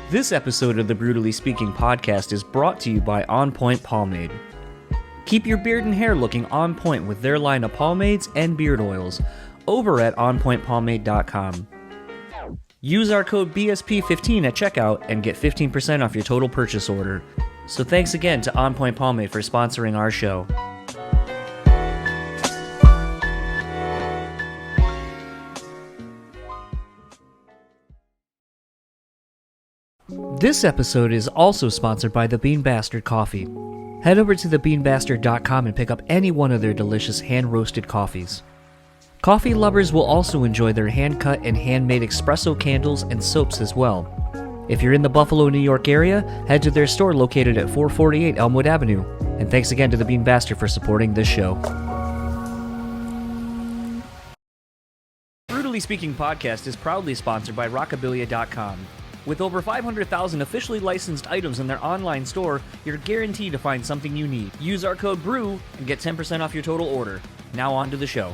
This episode of the BREWtally Speaking Podcast is brought to you by On Point Pomade. Keep your beard and hair looking on point with their line of pomades and beard oils over at onpointpomade.com. Use our code BSP15 at checkout and get 15% off your total purchase order. So thanks again to On Point Pomade for sponsoring our show. This episode is also sponsored by the Bean Bastard Coffee. Head over to thebeanbastard.com and pick up any one of their delicious hand-roasted coffees. Coffee lovers will also enjoy their hand-cut and handmade espresso candles and soaps as well. If you're in the Buffalo, New York area, head to their store located at 448 Elmwood Avenue. And thanks again to the Bean Bastard for supporting this show. BREWtally Speaking Podcast is proudly sponsored by Rockabilia.com. With over 500,000 officially licensed items in their online store, you're guaranteed to find something you need. Use our code BREW and get 10% off your total order. Now on to the show.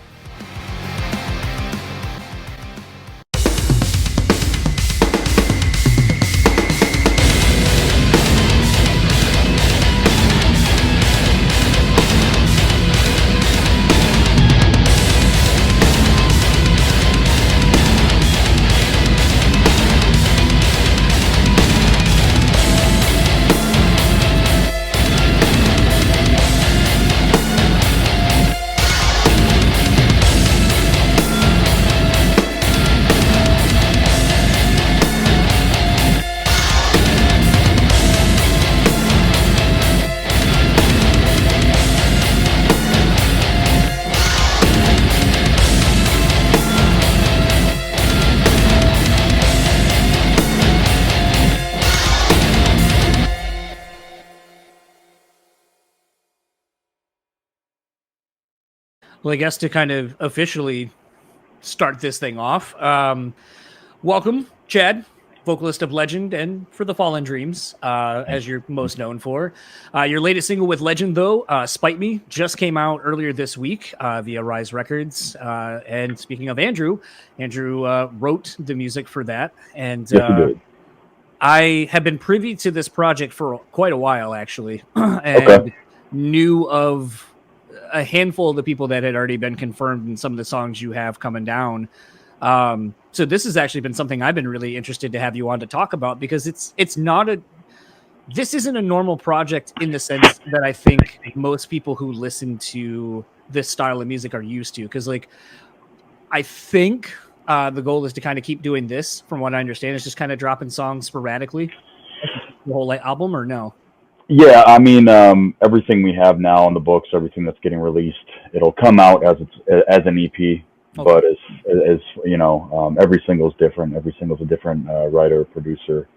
Well, I guess to kind of officially start this thing off, welcome, Chad, vocalist of Legend and For the Fallen Dreams, as you're most known for. Your latest single with Legend, though, Spite Me, just came out earlier this week via Rise Records. And speaking of Andrew wrote the music for that. And I have been privy to this project for quite a while, actually, and knew of a handful of the people that had already been confirmed in some of the songs you have coming down. So this has actually been something I've been really interested to have you on to talk about, because this isn't a normal project in the sense that I think most people who listen to this style of music are used to. Cause I think the goal is to kind of keep doing this, from what I understand, is just kind of dropping songs sporadically, the whole album, or no? Yeah, I mean, everything we have now on the books, everything that's getting released, it'll come out as an EP. Okay. But as you know, every single is different. Every single is a different writer, producer,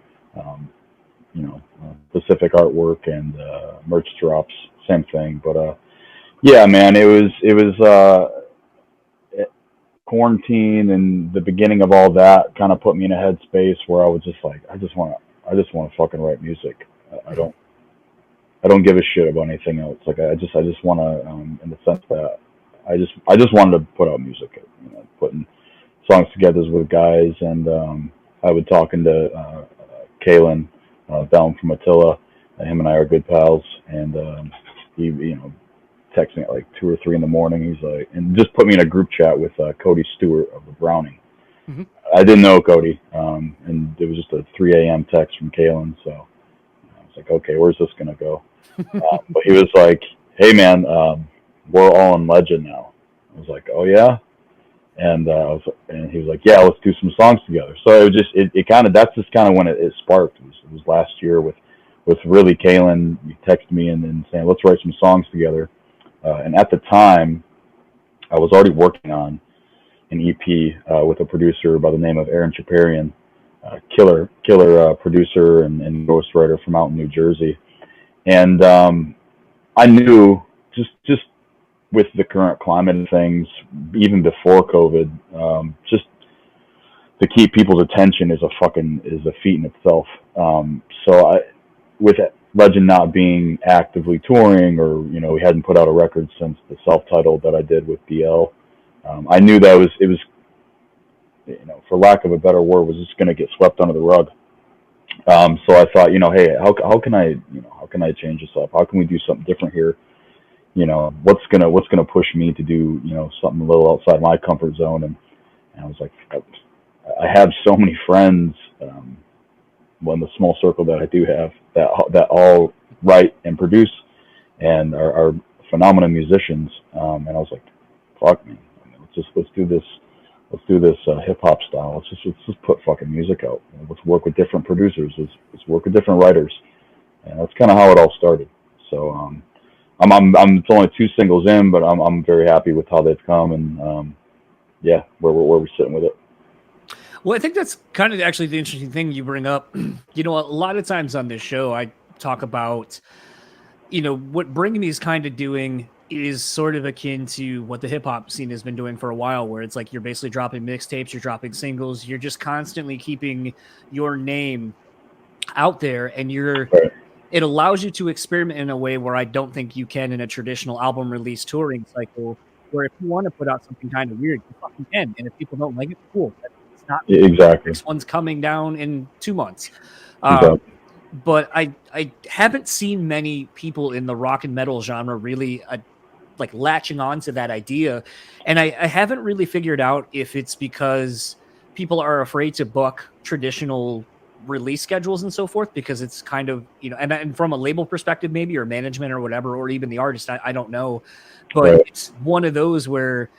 specific artwork and merch drops, same thing. But yeah, man, it was quarantine and the beginning of all that kind of put me in a headspace where I was just like, I just want to fucking write music. I don't give a shit about anything else. Like I just want to, in the sense that I just wanted to put out music, putting songs together with guys. And I would talking to Kalen Bellum from Attila. Him and I are good pals. And he, texted me at like 2 or 3 in the morning. He's like, and just put me in a group chat with Cody Stewart of the Browning. Mm-hmm. I didn't know Cody, and it was just a 3 a.m. text from Kalen. So like, okay, where's this gonna go? But he was like, hey man, we're all in Legend now. I was like, oh yeah? And he was like, yeah, let's do some songs together. So it was just, that's just kind of when it sparked. It was last year with really Kalen. He texted me and saying, let's write some songs together. And at the time, I was already working on an EP with a producer by the name of Aaron Chaparian. Killer producer and ghostwriter from out in New Jersey. And I knew just with the current climate and things, even before COVID, just to keep people's attention is a feat in itself. So with Legend not being actively touring, or we hadn't put out a record since the self-titled that I did with DL, I knew that it was for lack of a better word, was just going to get swept under the rug. So I thought, hey, how can I change this up? How can we do something different here? What's gonna push me to do, something a little outside my comfort zone? And I was like, I have so many friends, well, in the small circle that I do have, that all write and produce and are phenomenal musicians. And I was like, fuck me, let's do this. Let's do this hip hop style. Let's just put fucking music out. Let's work with different producers. Let's work with different writers. And that's kind of how it all started. So I'm it's only 2 singles in, but I'm very happy with how they've come, and yeah, where we're sitting with it. Well, I think that's kind of actually the interesting thing you bring up. A lot of times on this show, I talk about, what Bring Me is kind of doing is sort of akin to what the hip hop scene has been doing for a while, where it's like you're basically dropping mixtapes, you're dropping singles, you're just constantly keeping your name out there, and it allows you to experiment in a way where I don't think you can in a traditional album release touring cycle, where if you want to put out something kind of weird, you fucking can. And if people don't like it, cool. It's not exactly. This one's coming down in 2 months. Exactly. But I haven't seen many people in the rock and metal genre really like latching on to that idea. And I haven't really figured out if it's because people are afraid to book traditional release schedules and so forth, because it's kind of, and from a label perspective, maybe, or management or whatever, or even the artist, I don't know. But It's one of those where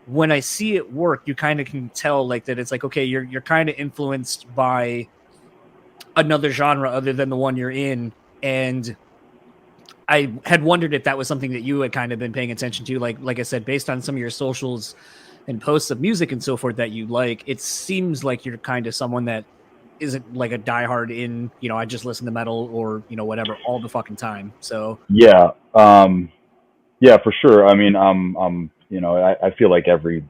when I see it work, you kind of can tell like that it's like, okay, you're kind of influenced by another genre other than the one you're in. And I had wondered if that was something that you had kind of been paying attention to, like I said, based on some of your socials and posts of music and so forth that you like. It seems like you're kind of someone that isn't like a diehard in, I just listen to metal or, whatever all the fucking time. So yeah, for sure. I mean, I feel like everybody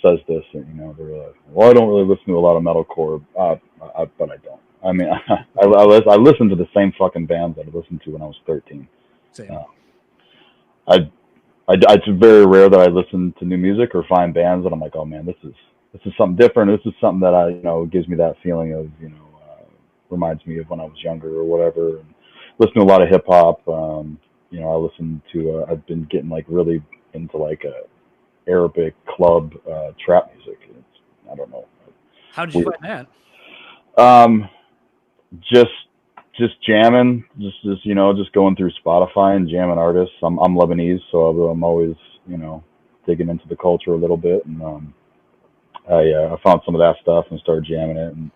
says this, and they're like, well, I don't really listen to a lot of metalcore, but I don't. I mean, I listen to the same fucking bands that I listened to when I was 13. Same. It's very rare that I listen to new music or find bands that I'm like, oh man, this is something different. This is something that gives me that feeling of, reminds me of when I was younger or whatever. And listen to a lot of hip hop. I listen to, I've been getting like really into like Arabic club trap music. I don't know. How did you find that? Just jamming, just going through Spotify and jamming artists. I'm Lebanese, so I'm always, digging into the culture a little bit, and I found some of that stuff and started jamming it, and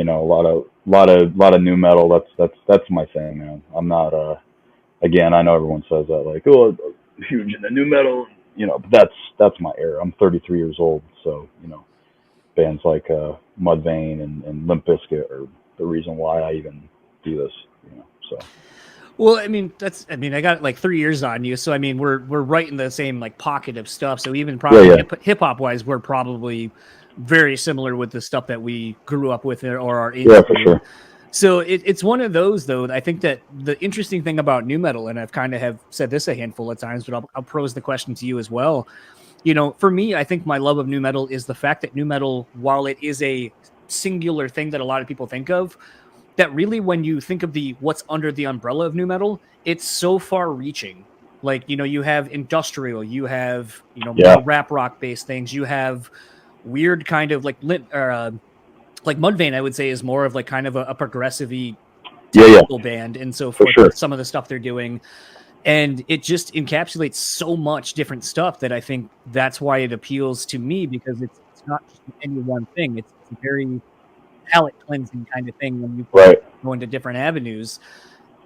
a lot of new metal. That's my thing, man. I'm not again, I know everyone says that, like, oh, I'm huge into new metal, but that's my era. I'm 33 years old, so bands like Mudvayne and Limp Bizkit are the reason why I even do this, so. Well, I got like 3 years on you, so I mean, we're right in the same like pocket of stuff. So even probably hip hop wise, we're probably very similar with the stuff that we grew up with or are into. Yeah, for sure. So it's one of those, though. I think that the interesting thing about new metal, and I've kind of have said this a handful of times, but I'll pose the question to you as well. For me, I think my love of new metal is the fact that new metal, while it is a singular thing that a lot of people think of, that really when you think of what's under the umbrella of new metal, it's so far reaching. Like, you have industrial, you have, more rap rock based things, you have weird kind of like Mudvayne, I would say, is more of like kind of a progressive-y band and so forth. Sure. Some of the stuff they're doing. And it just encapsulates so much different stuff that I think that's why it appeals to me, because it's not just any one thing. It's a very palate cleansing kind of thing when you go into different avenues.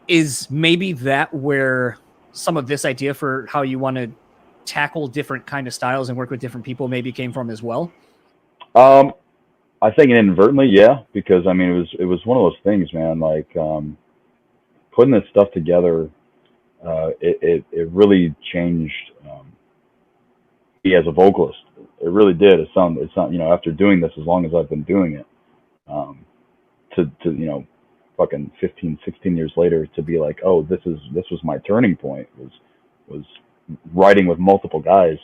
Is maybe that where some of this idea for how you want to tackle different kind of styles and work with different people maybe came from as well? I think inadvertently, yeah, because I mean, it was one of those things, man, like putting this stuff together. It really changed me as a vocalist. It really did. It's not, after doing this as long as I've been doing it, to fucking 15, 16 years later, to be like, oh, this was my turning point, was writing with multiple guys,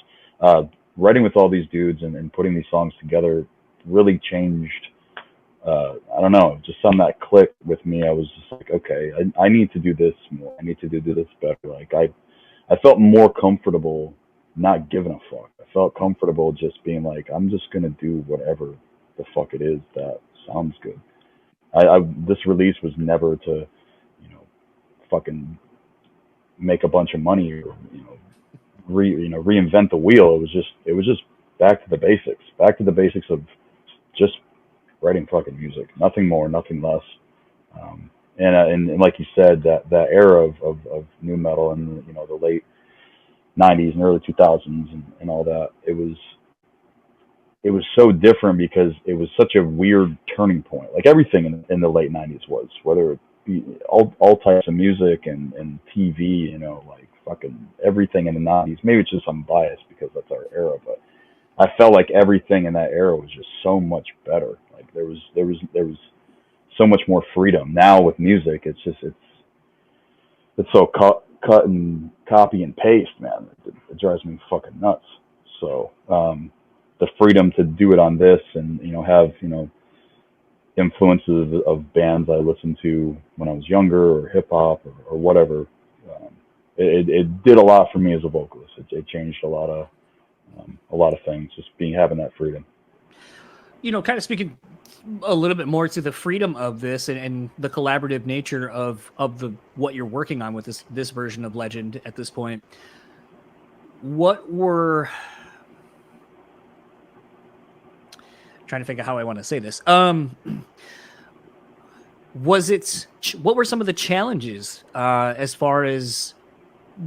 writing with all these dudes and putting these songs together really changed I don't know, just something that clicked with me. I was just like, okay, I need to do this more. I need to do this better. Like I felt more comfortable not giving a fuck. I felt comfortable just being like, I'm just gonna do whatever the fuck it is that sounds good. This release was never to, fucking make a bunch of money or reinvent the wheel. It was just back to the basics of just writing fucking music, nothing more, nothing less. And like you said, that era of new metal and the late '90s and early 2000s and all that, it was so different because it was such a weird turning point. Like everything in the late '90s was, whether it be all types of music and TV, like fucking everything in the '90s. Maybe it's just I'm biased because that's our era, but I felt like everything in that era was just so much better. Like there was so much more freedom. Now with music, it's so cut and copy and paste, man. It drives me fucking nuts. So the freedom to do it on this and have influences of bands I listened to when I was younger or hip hop or whatever. It did a lot for me as a vocalist. It changed a lot of things, just having that freedom. Kind of speaking a little bit more to the freedom of this and the collaborative nature of what you're working on with this version of Legend at this point. What were trying to figure out how I want to say this. What were some of the challenges as far as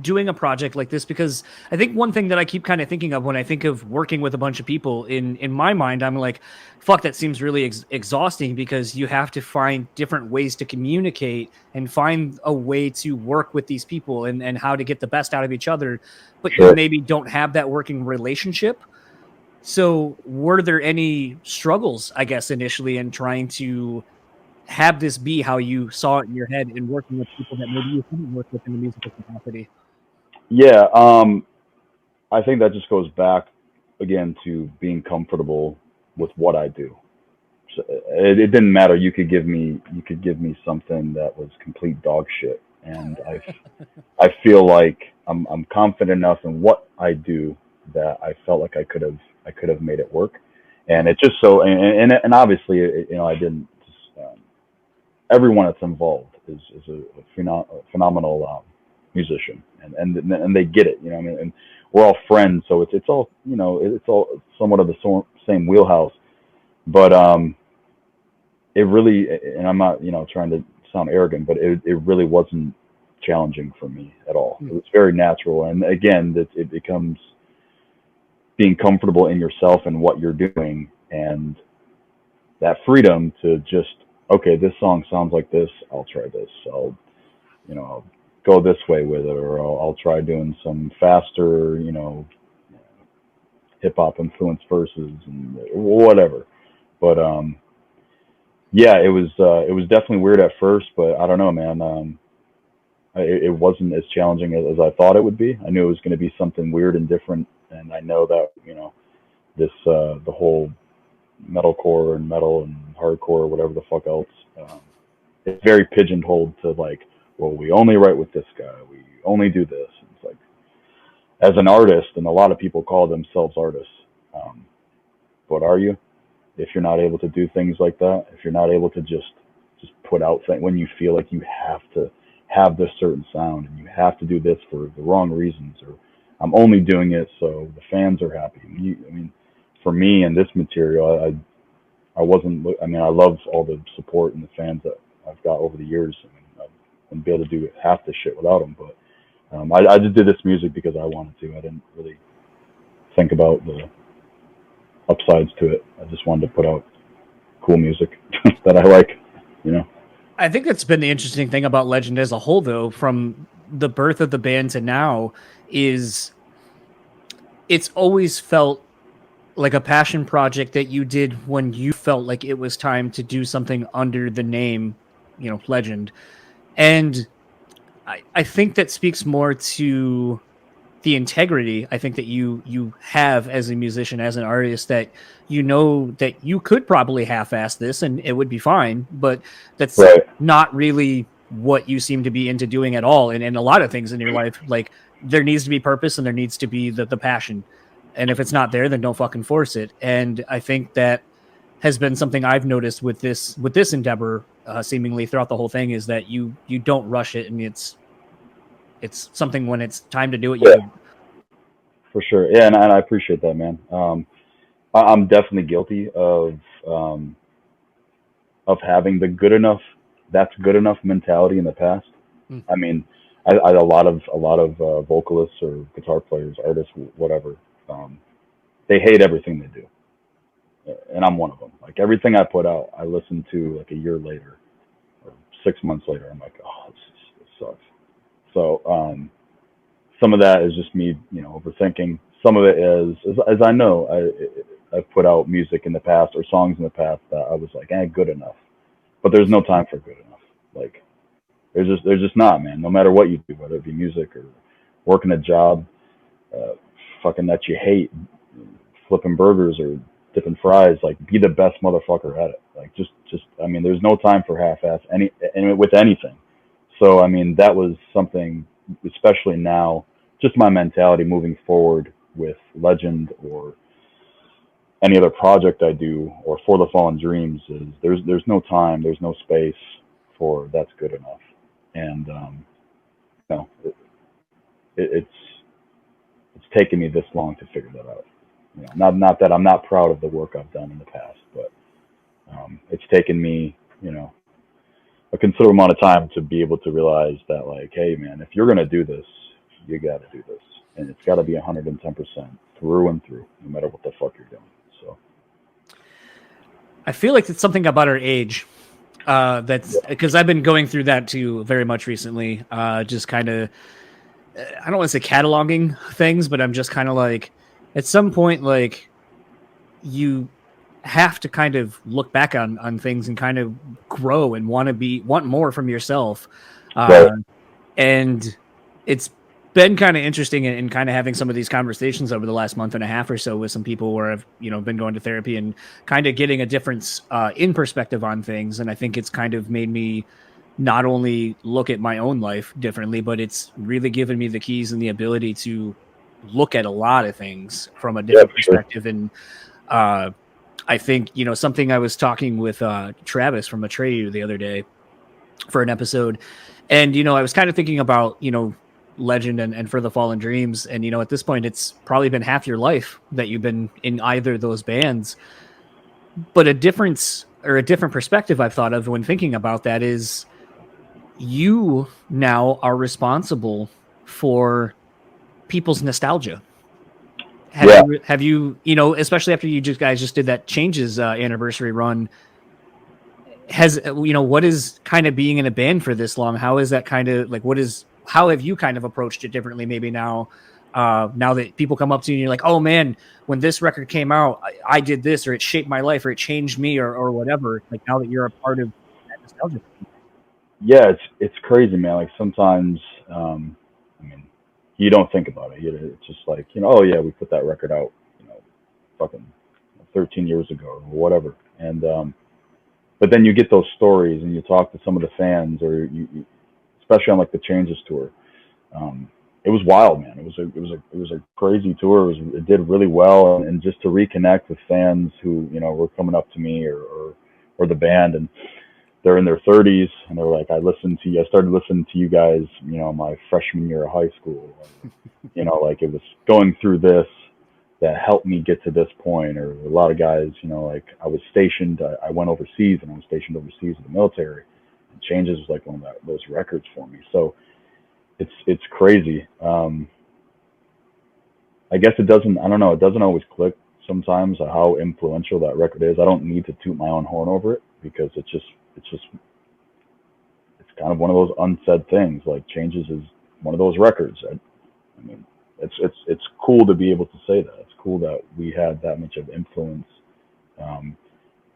doing a project like this? Because I think one thing that I keep kind of thinking of when I think of working with a bunch of people in my mind, I'm like, fuck, that seems really exhausting because you have to find different ways to communicate and find a way to work with these people and how to get the best out of each other, but Sure. You maybe don't have that working relationship. So were there any struggles, I guess, initially in trying to have this be how you saw it in your head and working with people that maybe you couldn't work with in the musical capacity? Yeah, I think that just goes back again to being comfortable with what I do. So it didn't matter. You could give me something that was complete dog shit, and I feel like I'm confident enough in what I do that I felt like I could have made it work, and it just so and obviously I didn't. Everyone that's involved is a phenomenal musician, and they get it, and we're all friends, so it's all it's all somewhat of the same wheelhouse, but it really, and I'm not trying to sound arrogant, but it really wasn't challenging for me at all. It was very natural, and again, it becomes being comfortable in yourself and what you're doing, and that freedom to just, okay, this song sounds like this, I'll try this. I'll go this way with it, or I'll try doing some faster, hip hop influenced verses and whatever. But yeah, it was definitely weird at first, but I don't know, man. It wasn't as challenging as I thought it would be. I knew it was going to be something weird and different, and I know that this the whole metalcore and metal and hardcore or whatever the fuck else, it's very pigeonholed to like, well, we only write with this guy, we only do this. And it's like, as an artist, and a lot of people call themselves artists, but are you? If you're not able to do things like that, if you're not able to just put out things when you feel like you have to have this certain sound and you have to do this for the wrong reasons, or I'm only doing it so the fans are happy. I mean, for me and this material, I wasn't. I mean, I love all the support and the fans that I've got over the years. I mean, I wouldn't be able to do half this shit without them. But I just did this music because I wanted to. I didn't really think about the upsides to it. I just wanted to put out cool music that I like. I think that's been the interesting thing about Legend as a whole, though, from the birth of the band to now, is it's always felt like a passion project that you did when you felt like it was time to do something under the name, Legend. And I think that speaks more to the integrity I think that you have as a musician, as an artist, that you know that you could probably half-ass this and it would be fine, but that's not really what you seem to be into doing at all. And a lot of things in your life, like there needs to be purpose and there needs to be the passion. And if it's not there, then don't fucking force it. And I think that has been something I've noticed with this endeavor, seemingly throughout the whole thing, is that you don't rush it, and it's something when it's time to do it. You do. For sure. Yeah, and I appreciate that, man. I'm definitely guilty of having the good enough mentality in the past. I mean, a lot of vocalists or guitar players, artists, whatever, they hate everything they do, and I'm one of them. Like everything I put out, I listen to like a year later or 6 months later. I'm like, oh, this sucks. So some of that is just me, overthinking. Some of it is, as I know, I've put out music in the past or songs in the past that I was like, good enough. But there's no time for good enough. Like, there's just not, man. No matter what you do, whether it be music or working a job, fucking that you hate, flipping burgers or dipping fries, like, be the best motherfucker at it. Like, just, I mean, there's no time for half-ass with anything. So, I mean, that was something, especially now, just my mentality moving forward with Legend or any other project I do, or For the Fallen Dreams, is there's no time, there's no space for that's good enough. And it's taken me this long to figure that out. Not that I'm not proud of the work I've done in the past, but it's taken me, a considerable amount of time to be able to realize that, like, hey, man, if you're going to do this, you got to do this. And it's got to be 110% through and through, no matter what the fuck you're doing. So I feel like it's something about our age. That's because I've been going through that too very much recently. Just kind of, I don't want to say cataloging things, but I'm just kind of like, at some point, like, you have to kind of look back on things and kind of grow and want more from yourself. And it's been kind of interesting in kind of having some of these conversations over the last month and a half or so with some people where I've, been going to therapy and kind of getting a difference in perspective on things. And I think it's kind of made me not only look at my own life differently, but it's really given me the keys and the ability to look at a lot of things from a different perspective. Sure. And I think, something I was talking with Travis from Atreyu the other day for an episode. And, I was kind of thinking about, Legend and For the Fallen Dreams. And, at this point, it's probably been half your life that you've been in either of those bands. But a different perspective I've thought of when thinking about that is you now are responsible for people's nostalgia. Have you, especially after you guys just did that Changes anniversary run, what is kind of being in a band for this long? How is that kind of like, how have you kind of approached it differently maybe now that people come up to you and you're like, oh man, when this record came out, I did this, or it shaped my life, or it changed me, or whatever. Like, now that you're a part of that nostalgia. Yeah, it's crazy, man. Like, sometimes, you don't think about it. It's just like, oh yeah, we put that record out, fucking 13 years ago or whatever. And, but then you get those stories and you talk to some of the fans, or you especially on like the Changes tour. It was wild, man. It was a crazy tour. It did really well. And just to reconnect with fans who, were coming up to me or the band, and they're in their 30s, and they're like, I started listening to you guys, my freshman year of high school. And, like, it was going through this that helped me get to this point. Or a lot of guys, like, I was stationed, I went overseas, and I was stationed overseas in the military. And Changes was like one of those records for me. So it's crazy. I guess it doesn't always click sometimes how influential that record is. I don't need to toot my own horn over it, because it's kind of one of those unsaid things. Like, Changes is one of those records. I mean, it's cool to be able to say that. It's cool that we had that much of influence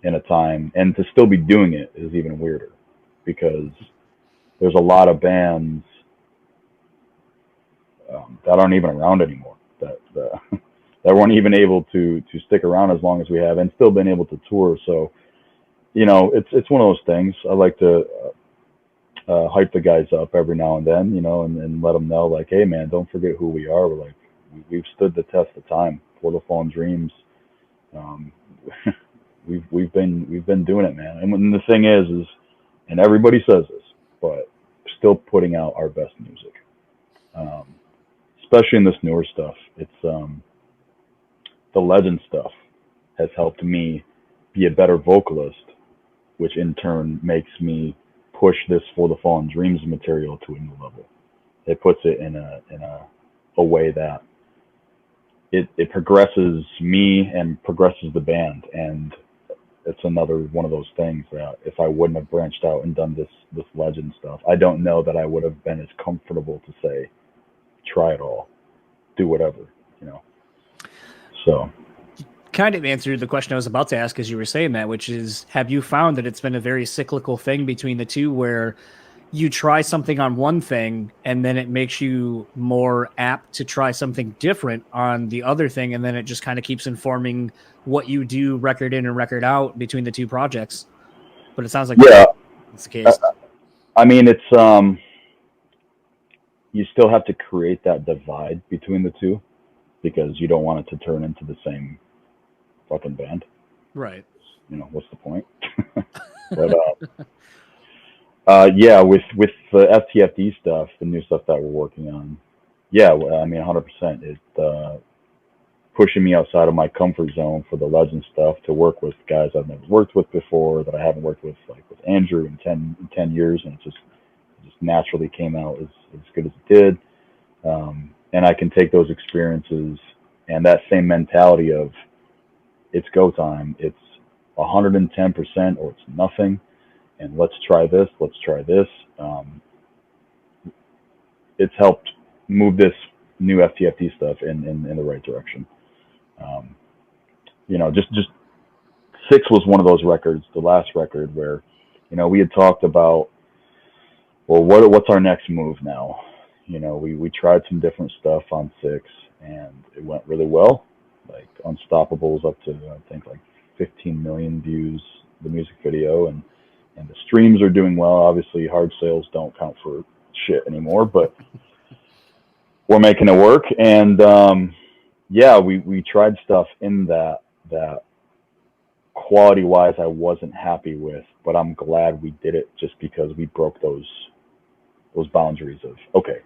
in a time, and to still be doing it is even weirder, because there's a lot of bands that aren't even around anymore, that that weren't even able to stick around as long as we have, and still been able to tour. So, it's one of those things. I like to hype the guys up every now and then, and let them know, like, hey man, don't forget who we are. We're like, we've stood the test of time. For the Fallen Dreams, we've been doing it, man. And when the thing is, and everybody says this, but still putting out our best music, especially in this newer stuff. It's the legend stuff has helped me be a better vocalist, which in turn makes me push this For the Fallen Dreams material to a new level. It puts it in a way that it progresses me and progresses the band. And it's another one of those things that if I wouldn't have branched out and done this legend stuff, I don't know that I would have been as comfortable to say, try it all, do whatever, So. Kind of answered the question I was about to ask as you were saying that, which is, have you found that it's been a very cyclical thing between the two, where you try something on one thing and then it makes you more apt to try something different on the other thing, and then it just kind of keeps informing what you do record in and record out between the two projects? But it sounds like that's the case. I mean, it's you still have to create that divide between the two, because you don't want it to turn into the same fucking band, right? What's the point? But yeah, with the FTFD stuff, the new stuff that we're working on, yeah, I mean, 100%. It's pushing me outside of my comfort zone for the legend stuff, to work with guys I've never worked with before, that I haven't worked with, like with Andrew in 10 years, and it just naturally came out as good as it did. And I can take those experiences and that same mentality of, it's go time, it's 110% or it's nothing, and let's try this. It's helped move this new FTFD stuff in the right direction. Just 6 was one of those records, the last record, where, we had talked about, well, what's our next move now? We tried some different stuff on 6, and it went really well. Like Unstoppable's up to, I think, like 15 million views, the music video, and the streams are doing well. Obviously, hard sales don't count for shit anymore, but we're making it work. And yeah, we tried stuff in that quality-wise I wasn't happy with, but I'm glad we did it, just because we broke those boundaries of, okay,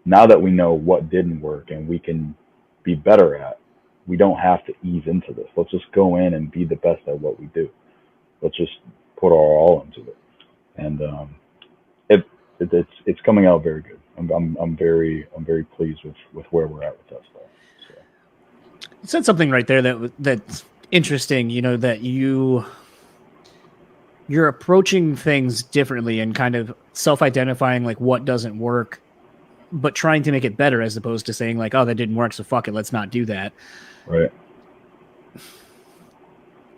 now that we know what didn't work and we can be better at, we don't have to ease into this. Let's just go in and be the best at what we do. Let's just put our all into it. And it's coming out very good. I'm very pleased with where we're at with that stuff. So. You said something right there that's interesting. That you're approaching things differently and kind of self-identifying like what doesn't work, but trying to make it better, as opposed to saying like, oh, that didn't work, so fuck it, let's not do that. Right.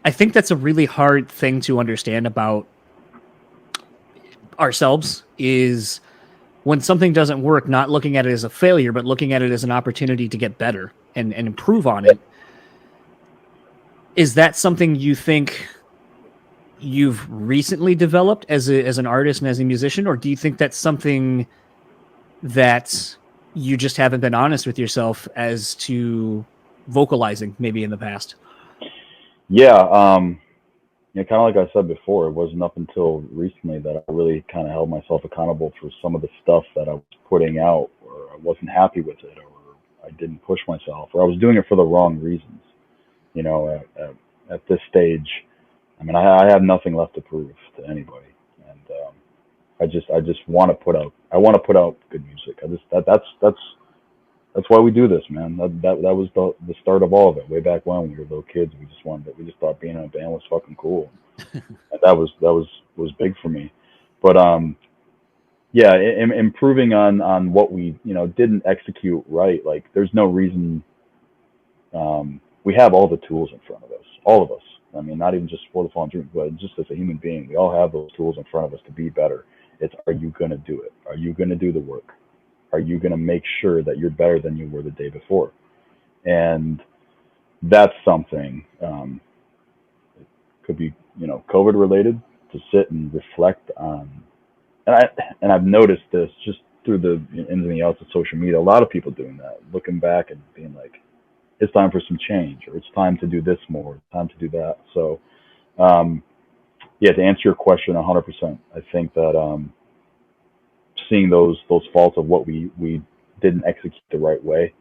I think that's a really hard thing to understand about ourselves, is when something doesn't work, not looking at it as a failure, but looking at it as an opportunity to get better and improve on it. Is that something you think you've recently developed as an artist and as a musician, or do you think that's something that you just haven't been honest with yourself as to vocalizing maybe in the past? Yeah, kind of like I said before, it wasn't up until recently that I really kind of held myself accountable for some of the stuff that I was putting out, or I wasn't happy with it, or I didn't push myself, or I was doing it for the wrong reasons. At this stage, I mean, I have nothing left to prove to anybody, and I just want to put out good music. That's why we do this, man. That was the start of all of it. Way back when we were little kids, we just thought being in a band was fucking cool. And that was big for me. But yeah, improving on what we didn't execute right. Like, there's no reason. We have all the tools in front of us, all of us. I mean, not even just For the Fallen Dreams, but just as a human being, we all have those tools in front of us to be better. It's, are you going to do it? Are you going to do the work? are you going to make sure that you're better than you were the day before? And that's something, it could be, COVID related, to sit and reflect on. And I've noticed this just through the ins and the outs of social media. A lot of people doing that, looking back and being like, it's time for some change, or it's time to do this more, it's time to do that. So, yeah, to answer your question 100%, I think that seeing those faults of what we didn't execute the right way,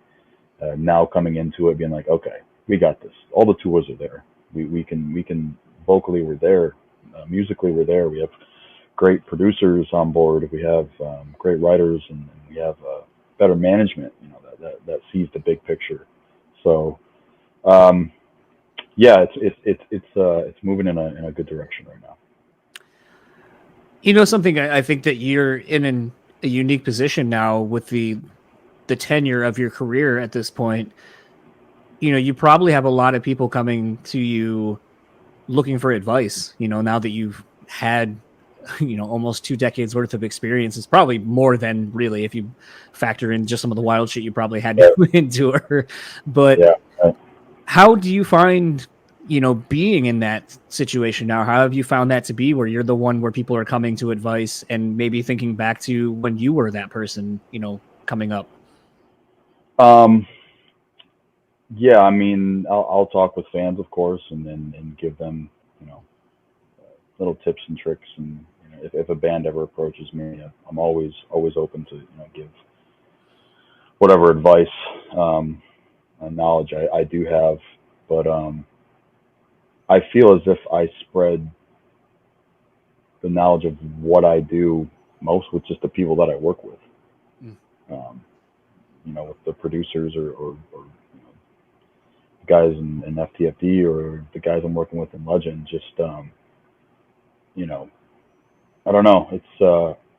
now coming into it, being like, okay, we got this. All the tools are there. We can vocally, we're there. Musically, we're there. We have great producers on board. We have great writers, and we have better management. That sees the big picture. So, yeah, it's moving in a good direction right now. Something I think that you're in a unique position now with the tenure of your career at this point. You probably have a lot of people coming to you looking for advice, now that you've had, almost 2 decades worth of experience. It's probably more than, really, if you factor in just some of the wild shit you probably had to endure. But yeah. How do you find, being in that situation now? How have you found that to be, where you're the one where people are coming to advice, and maybe thinking back to when you were that person, coming up? Yeah, I mean, I'll talk with fans, of course, and give them, little tips and tricks. And if a band ever approaches me, I'm always open to give whatever advice and knowledge I do have. But I feel as if I spread the knowledge of what I do most with just the people that I work with. With the producers or guys in FTFD, or the guys I'm working with in Legend. Just I don't know. It's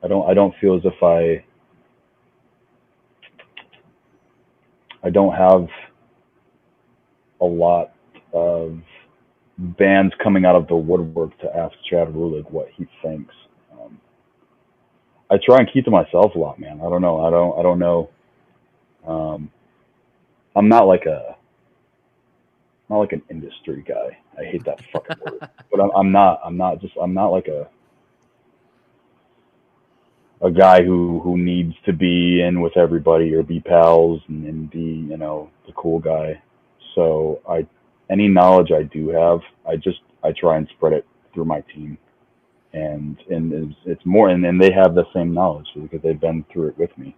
I don't feel as if I don't have a lot of bands coming out of the woodwork to ask Chad Ruhlig what he thinks. I try and keep to myself a lot, man. I don't know. I don't know. I'm not like an industry guy. I hate that fucking word. But I'm not like a guy who needs to be in with everybody or be pals and be, the cool guy. So any knowledge I do have, I try and spread it through my team. And it's more, and they have the same knowledge because they've been through it with me.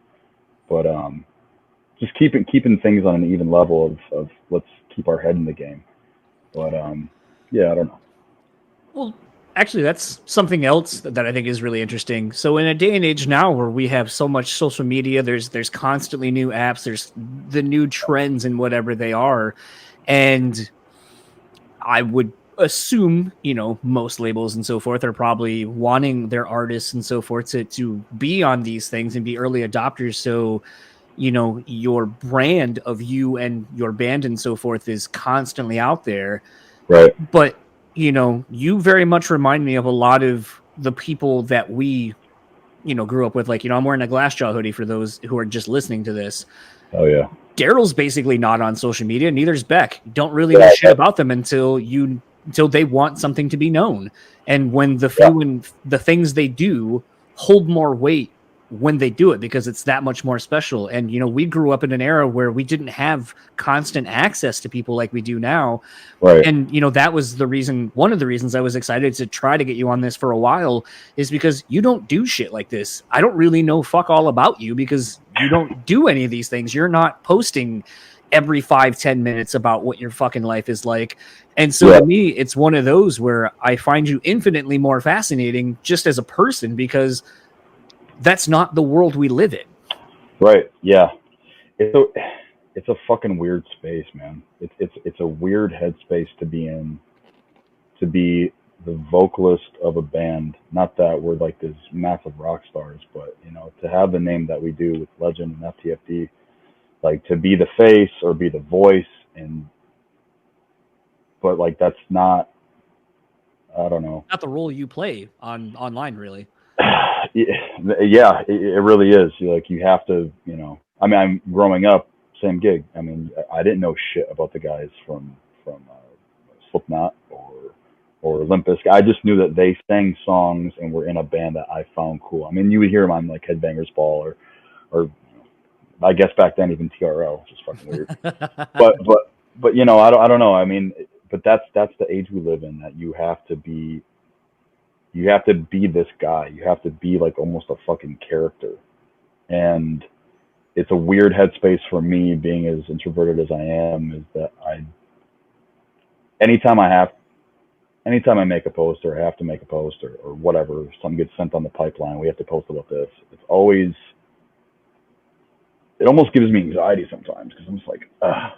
But just keeping things on an even level of let's keep our head in the game. But yeah, I don't know. Well, actually, that's something else that I think is really interesting. So in a day and age now where we have so much social media, there's constantly new apps, there's the new trends and whatever they are. And I would assume, most labels and so forth are probably wanting their artists and so forth to be on these things and be early adopters. So, your brand of you and your band and so forth is constantly out there. Right. But, you very much remind me of a lot of the people that we, grew up with. Like, I'm wearing a Glassjaw hoodie for those who are just listening to this. Oh, yeah. Daryl's basically not on social media. Neither's Beck. Don't really know shit about them until they want something to be known. And when the few and the things they do hold more weight when they do it, because it's that much more special. And, we grew up in an era where we didn't have constant access to people like we do now. Right. And, that was one of the reasons I was excited to try to get you on this for a while, is because you don't do shit like this. I don't really know fuck all about you because you don't do any of these things. You're not posting every 5-10 minutes about what your fucking life is like. And so to me, it's one of those where I find you infinitely more fascinating just as a person, because that's not the world we live in. Right. Yeah. It's a fucking weird space, man. It's a weird headspace to be in, to be the vocalist of a band. Not that we're like these massive rock stars, but to have the name that we do with Legend and FTFD, like to be the face or be the voice, but that's not, I don't know. Not the role you play online, really. Yeah, it really is. You have to, I mean, I'm growing up, same gig. I mean, I didn't know shit about the guys from Slipknot or Limp Bizkit. I just knew that they sang songs and were in a band that I found cool. I mean, you would hear them on like Headbangers Ball or I guess back then even TRL, which is fucking weird. but I don't know. I mean, but that's the age we live in, that you have to be this guy. You have to be like almost a fucking character. And it's a weird headspace for me, being as introverted as I am, is that anytime I make a post, or I have to make a post, or whatever, something gets sent on the pipeline, we have to post about this. It almost gives me anxiety sometimes, because I'm just like I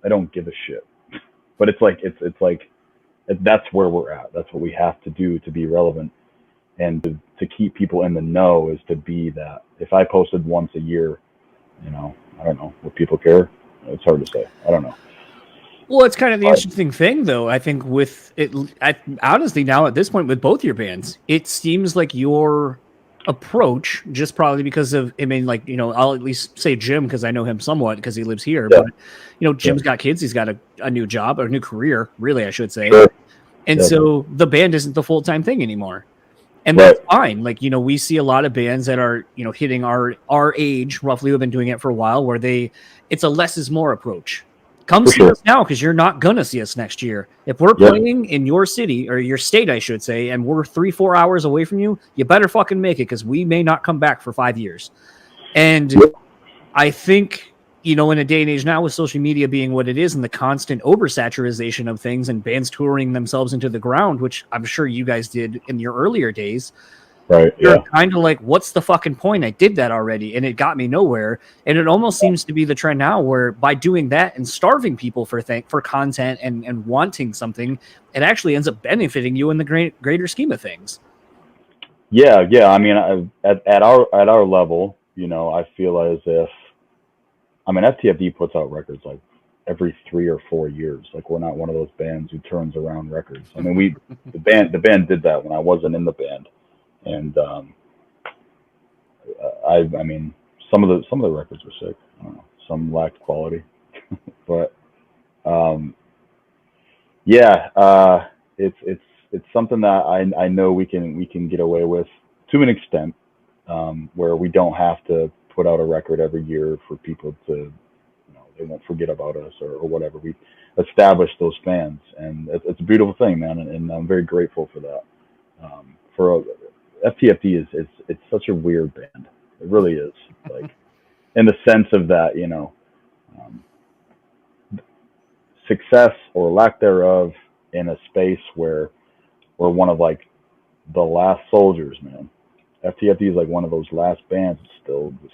don't give a shit. But it's like that's where we're at. That's what we have to do to be relevant, and to keep people in the know, is to be that. If I posted once a year, I don't know, would people care? It's hard to say. I don't know. Well, it's kind of the interesting thing, though. I think with it, honestly, now at this point with both your bands, it seems like your approach, just probably because of, I mean, like, I'll at least say Jim, because I know him somewhat because he lives here. Yeah. But Jim's got kids. He's got a new job, or a new career, really, I should say. Sure. And so the band isn't the full-time thing anymore. And that's fine. Like, we see a lot of bands that are, hitting our age, roughly, who have been doing it for a while, where it's a less is more approach. Come see us now, because you're not going to see us next year. If we're playing in your city, or your state, I should say, and we're 3-4 hours away from you, you better fucking make it, because we may not come back for 5 years. And I think, in a day and age now, with social media being what it is, and the constant oversaturation of things, and bands touring themselves into the ground, which I'm sure you guys did in your earlier days, right? You're kind of like, what's the fucking point? I did that already, and it got me nowhere. And it almost seems to be the trend now, where by doing that and starving people for content and wanting something, it actually ends up benefiting you in the greater scheme of things. Yeah. I mean, at our level, I feel as if, I mean, FTFD puts out records like every 3 or 4 years. Like, we're not one of those bands who turns around records. I mean, the band did that when I wasn't in the band. And I mean, some of the records were sick. I don't know, some lacked quality, but it's something that I know we can get away with to an extent, where we don't have to put out a record every year for people to, they won't forget about us or whatever. We established those fans, and it's a beautiful thing, man, and I'm very grateful for that. For FTFD it's such a weird band. It really is, like, in the sense of that, success or lack thereof in a space where we're one of like the last soldiers, man. FTFD is like one of those last bands that's still just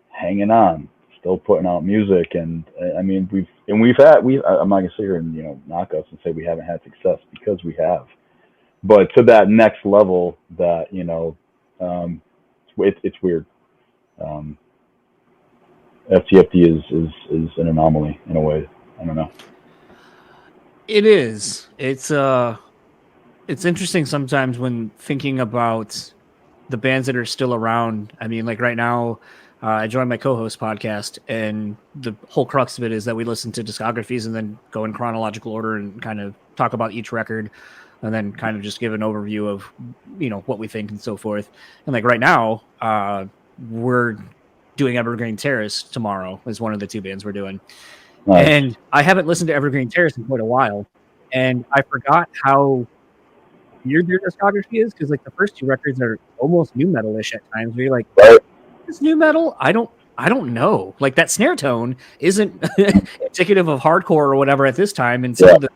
hanging on, still putting out music, and I mean, I'm not gonna sit here and knock us and say we haven't had success, because we have. But to that next level, that it's weird. FTFD is an anomaly in a way. I don't know. It is. It's interesting sometimes when thinking about the bands that are still around. I mean, like right now, I joined my co-host podcast, and the whole crux of it is that we listen to discographies and then go in chronological order and kind of talk about each record, and then kind of just give an overview of, what we think and so forth. And like right now, we're doing Evergreen Terrace tomorrow, is one of the 2 bands we're doing. Nice. And I haven't listened to Evergreen Terrace in quite a while, and I forgot how weird their discography is, because like the first 2 records are almost new metal-ish at times, where you're like, is new metal? I don't know. Like, that snare tone isn't indicative of hardcore or whatever at this time, and some of the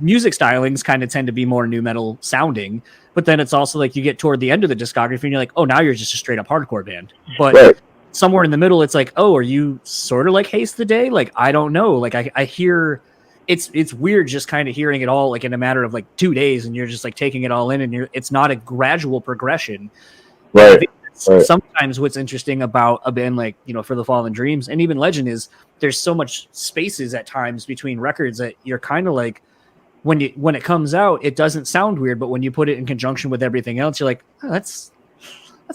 music stylings kind of tend to be more new metal sounding. But then it's also like you get toward the end of the discography and you're like, oh, now you're just a straight up hardcore band. But somewhere in the middle, it's like, oh, are you sort of like Haste the Day? Like, I don't know. Like, I hear it's weird just kind of hearing it all like in a matter of like 2 days, and you're just like taking it all in, and it's not a gradual progression. Right. Sometimes what's interesting about a band like, For the Fallen Dreams and even Legend is there's so much spaces at times between records that you're kind of like, when it comes out, it doesn't sound weird, but when you put it in conjunction with everything else, you're like, oh, that's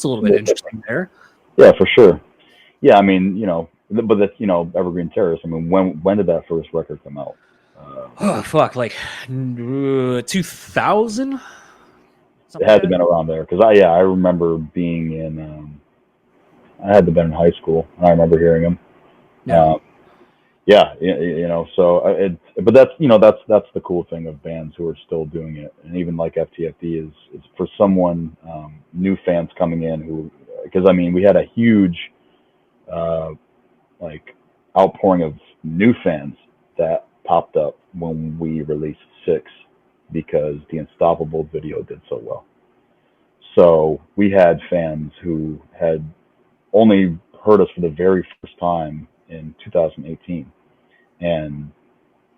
a little bit interesting there. Yeah, for sure. Yeah, I mean, but that's, Evergreen Terrace. I mean, when did that first record come out? Oh fuck, like 2000. It had to have been around there because I remember being in. I had to have been in high school, and I remember hearing him. Yeah. But that's the cool thing of bands who are still doing it, and even like FTFD is for someone, new fans coming in who, because I mean we had a huge like outpouring of new fans that popped up when we released 6 because the Unstoppable video did so well. So we had fans who had only heard us for the very first time in 2018, and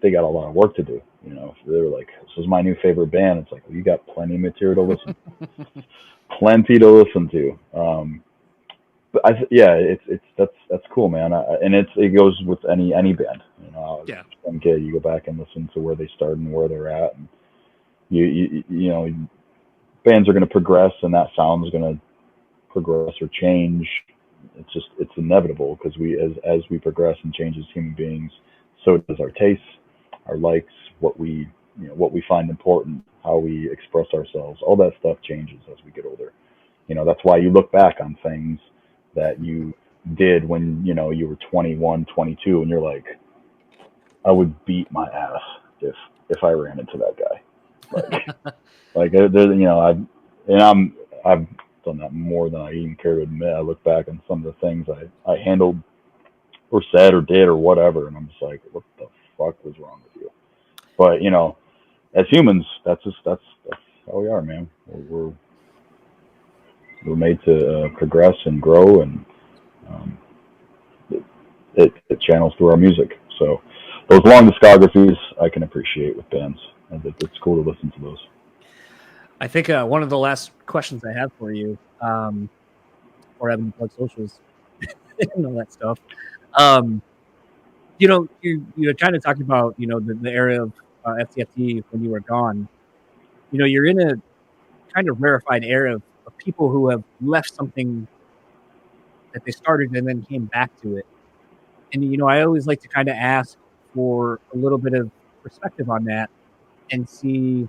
they got a lot of work to do. They were like, "This is my new favorite band." It's like, well, you got plenty of material to listen, plenty to listen to. But that's cool, man. And it goes with any band. Some kid, you go back and listen to where they started and where they're at, and bands are going to progress, and that sound is going to progress or change. It's inevitable because as we progress and change as human beings, so does our tastes, our likes, what we find important, how we express ourselves. All that stuff changes as we get older. That's why you look back on things that you did when you were 21, 22, and you're like, I would beat my ass if I ran into that guy. Like I've done that more than I even care to admit. I look back on some of the things I handled or said or did or whatever, and I'm just like, what the fuck was wrong with you? But as humans, that's how we are, man. We're made to progress and grow, and it channels through our music. So those long discographies I can appreciate with bands, and it's cool to listen to those. I think one of the last questions I have for you, or having to plug socials and all that stuff. You kind of talked about the era of FTFD when you were gone. You're in a kind of rarefied era of people who have left something that they started and then came back to it. And I always like to kind of ask for a little bit of perspective on that and see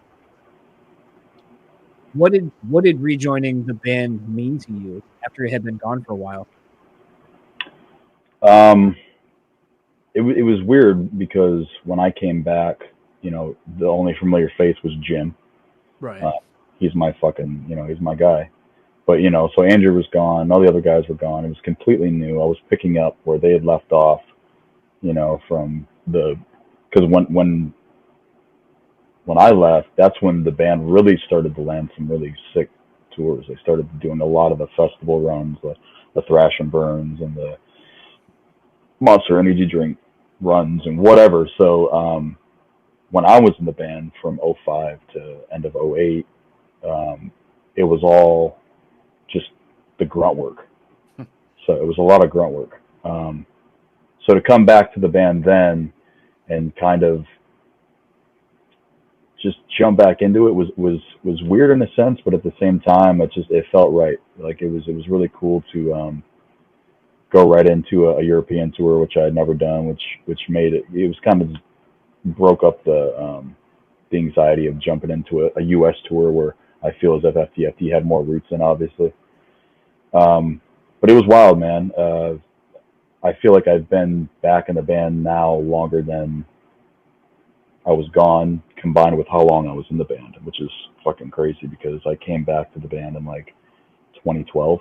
what did rejoining the band mean to you after it had been gone for a while? It was weird because when I came back, the only familiar face was Jim. Right. He's my fucking, he's my guy. But, so Andrew was gone. All the other guys were gone. It was completely new. I was picking up where they had left off, from because when I left, that's when the band really started to land some really sick tours. They started doing a lot of the festival runs, the Thrash and Burns and the Monster Energy Drink runs and whatever. So when I was in the band from 2005 to end of 2008, it was all just the grunt work. So it was a lot of grunt work. So to come back to the band then and kind of just jump back into it was weird in a sense, but at the same time, it felt right. Like it was really cool to go right into a European tour, which I had never done, which made it was kind of broke up the anxiety of jumping into a US tour where I feel as if FTFD had more roots in, obviously. But it was wild, man. I feel like I've been back in the band now longer than I was gone, combined with how long I was in the band, which is fucking crazy because I came back to the band in like 2012.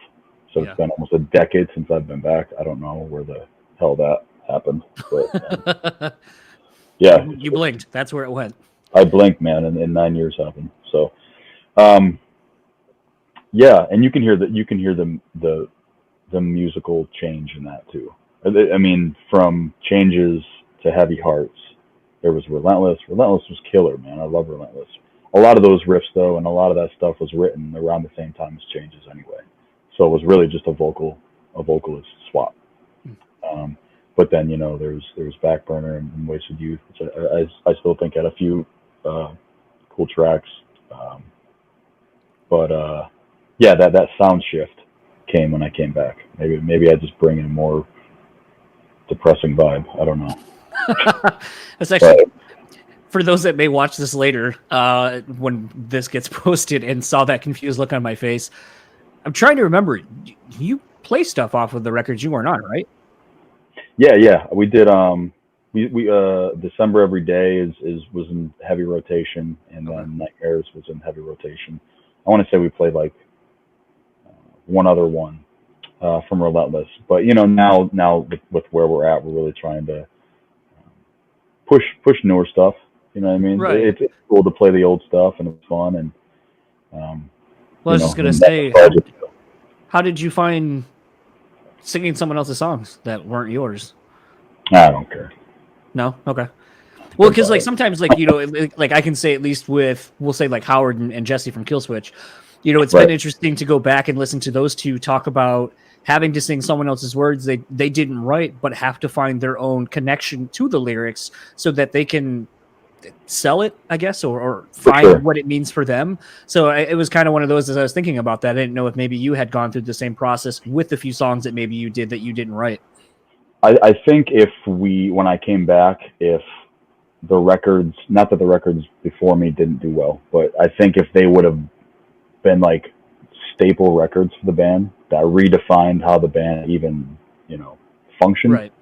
So It's been almost a decade since I've been back. I don't know where the hell that happened. But, yeah. You blinked. That's where it went. I blinked, man, and 9 years happened. So, yeah, and you can hear the musical change in that too. I mean, from Changes to Heavy Hearts, there was Relentless. Relentless was killer, man. I love Relentless. A lot of those riffs, though, and a lot of that stuff was written around the same time as Changes anyway. So it was really just a vocalist swap. But then, there's Backburner and Wasted Youth, which I still think had a few cool tracks. But yeah, that sound shift came when I came back. Maybe I just bring in a more depressing vibe. I don't know. That's actually, for those that may watch this later, when this gets posted and saw that confused look on my face, I'm trying to remember. You play stuff off of the records you weren't on, right? Yeah. We did. We December Every Day was in heavy rotation, and then Nightmares was in heavy rotation. I want to say we played like one other one from Relentless, but now with where we're at, we're really trying to push newer stuff. You know what I mean? Right. It's cool to play the old stuff, and it's fun. And well, I was just gonna say, how did you find singing someone else's songs that weren't yours? I don't care. No? Okay. Well, because like sometimes like like I can say, at least with, we'll say like Howard and Jesse from Killswitch, it's been interesting to go back and listen to those two talk about having to sing someone else's words they didn't write, but have to find their own connection to the lyrics so that they can sell it, I guess, or find what it means for them. So it was kind of one of those, as I was thinking about that, I didn't know if maybe you had gone through the same process with a few songs that maybe you did that you didn't write. I think when I came back, if the records, not that the records before me didn't do well, but I think if they would have been like staple records for the band that redefined how the band even, functioned, right,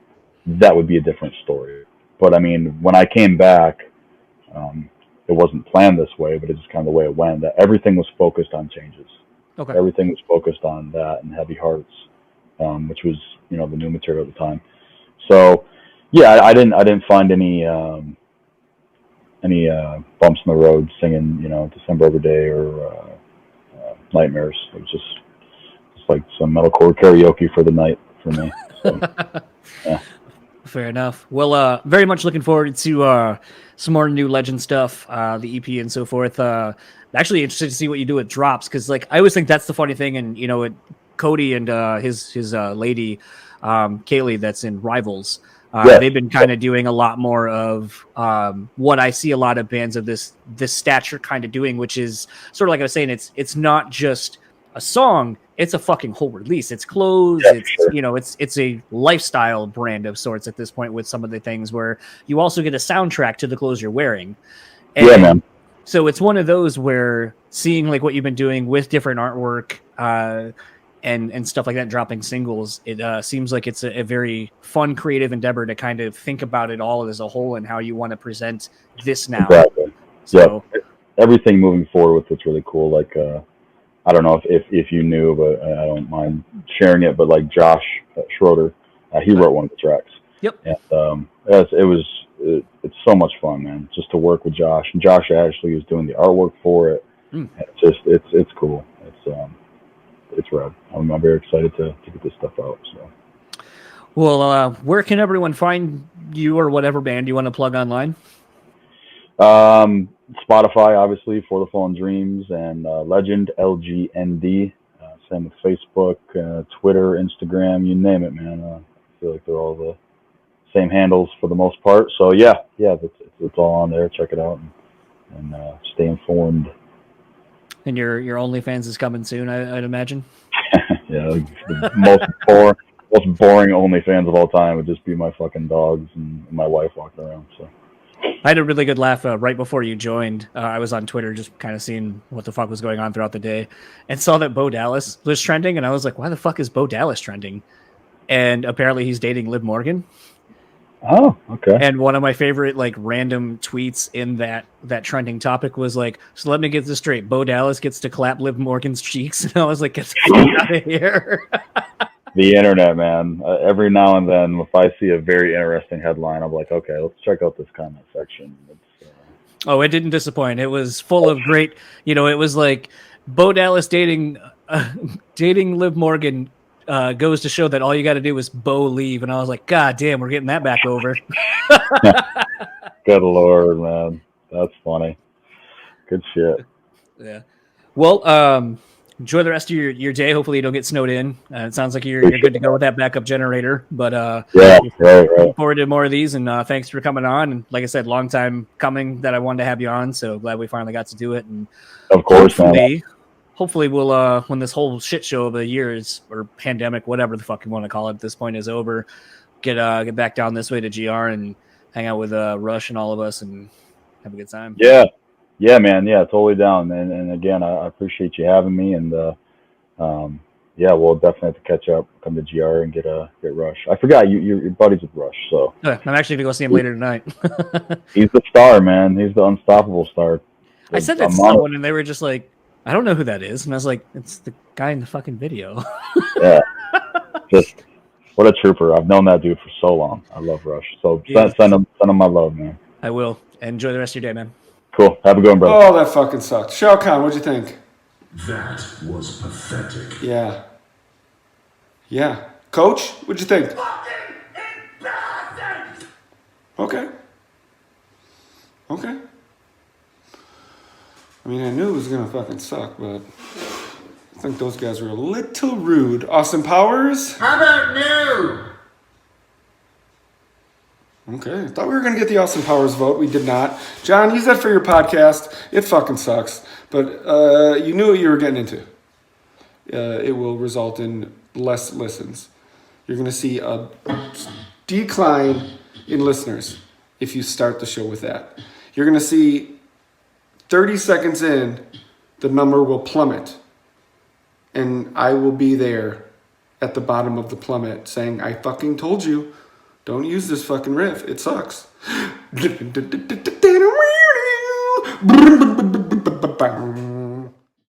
that would be a different story. But I mean, when I came back, it wasn't planned this way, but it's just kind of the way it went, that everything was focused on changes. Okay. Everything was focused on that and Heavy Hearts, which was, the new material at the time. So yeah, I didn't find any bumps in the road singing, December Every Day or Nightmares. It was just like some metalcore karaoke for the night for me. So, yeah. Fair enough. Well, very much looking forward to some more new Legend stuff, the EP and so forth. Actually interested to see what you do with drops, because like I always think that's the funny thing, and Cody and his lady Kaylee that's in Rivals. They've been kind of doing a lot more of what I see a lot of bands of this stature kind of doing, which is sort of like I was saying, it's not just a song, it's a fucking whole release. It's clothes, it's a lifestyle brand of sorts at this point, with some of the things where you also get a soundtrack to the clothes you're wearing. And yeah, man. So it's one of those where seeing like what you've been doing with different artwork and stuff like that, dropping singles, it seems like it's a very fun, creative endeavor to kind of think about it all as a whole and how you want to present this now. Exactly. So everything moving forward with it's really cool. Like I don't know if you knew, but I don't mind sharing it. But like Josh Schroeder, he wrote one of the tracks. Yep. And it's so much fun, man, just to work with Josh. And Josh actually is doing the artwork for it. It's cool. It's rad. I'm very excited to get this stuff out. So. Well, where can everyone find you or whatever band you want to plug online? Spotify, obviously, For the Fallen Dreams, and Legend, LGND. Same with Facebook, Twitter, Instagram, you name it, man. I feel like they're all the same handles for the most part. So yeah, it's all on there. Check it out and stay informed. And your OnlyFans is coming soon, I'd imagine. Yeah, the most boring OnlyFans of all time would just be my fucking dogs and my wife walking around. So I had a really good laugh right before you joined. I was on Twitter just kind of seeing what the fuck was going on throughout the day, and saw that Bo Dallas was trending, and I was like, why the fuck is Bo Dallas trending? And apparently he's dating Liv Morgan. Oh, okay. And one of my favorite like random tweets in that trending topic was like, so let me get this straight, Bo Dallas gets to clap Liv Morgan's cheeks. And I was like, get the fuck out of here. The internet, man. Every now and then, if I see a very interesting headline, I'm like, okay, let's check out this comment section. Oh, it didn't disappoint. It was full of great, it was like Bo Dallas dating Liv Morgan goes to show that all you got to do is Bo leave. And I was like, God damn, we're getting that back over. Good Lord, man. That's funny. Good shit. Yeah. Well, enjoy the rest of your day. Hopefully you don't get snowed in. It sounds like you're good to go with that backup generator. But yeah, right. Looking forward to more of these, and thanks for coming on. And like I said, long time coming that I wanted to have you on. So glad we finally got to do it. And of course, hopefully we'll when this whole shit show of a year is, or pandemic, whatever the fuck you want to call it at this point, is over, get back down this way to GR and hang out with Rush and all of us and have a good time. Yeah, man. Yeah, totally down. And again, I appreciate you having me. And yeah, we'll definitely have to catch up, come to GR and get Rush. I forgot your buddies with Rush. So I'm actually gonna go see him later tonight. He's the star, man. He's the unstoppable star. I said that to someone, and they were just like, "I don't know who that is," and I was like, "It's the guy in the fucking video." Yeah, just what a trooper. I've known that dude for so long. I love Rush. So send him my love, man. I will. Enjoy the rest of your day, man. Cool. Have a good one, brother. Oh, that fucking sucked. Shao Kahn, what'd you think? That was pathetic. Yeah. Coach, what'd you think? Fucking embarrassing! Okay. I mean, I knew it was gonna fucking suck, but I think those guys were a little rude. Austin Powers? How about new? Okay, I thought we were going to get the Austin Powers vote. We did not. John, use that for your podcast. It fucking sucks. But you knew what you were getting into. It will result in less listens. You're going to see a decline in listeners if you start the show with that. You're going to see 30 seconds in, the number will plummet. And I will be there at the bottom of the plummet saying, I fucking told you. Don't use this fucking riff. It sucks.